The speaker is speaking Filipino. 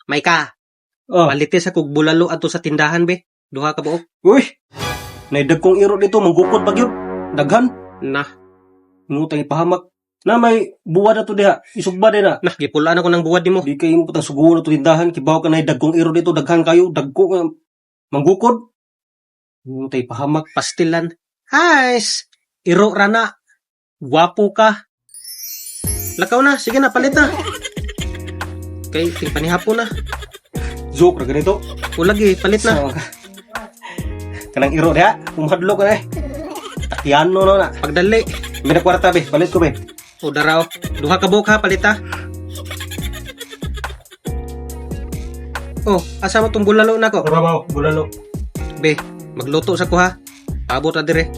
May ka, Oh, palite sa kog bulalo ato sa tindahan be. Duha ka buok. uy. Naidag kong iro dito, manggukod ba yun? Daghan. Nah, Ngutang ipahamak. Na may buwa na to diha. Isugba din na. gipulaan ako ng buwad nimo. Di kayo mo patang suguho na to tindahan. Kibaw ka na dagkong iro dito. Daghan kayo. Dagko ka. Manggukod. Ngutang ipahamak. Pastilan. Hays, iro rana. Gwapo ka. Lakaw na, sige na, palit na. Kay, panihapon na. Joke na ganito. O lagi, palit na. So, kanang iro diha. Umahadlo ka na eh. Takiano na na. Pagdali. May na kwarta be. Palit ko be. O daraw. Duha ka buok ha, palit ha. Oh, asa mo tong bulalo na ko? Rabaw. Bulalo. Be, magluto sa ko ha. Abot na dire.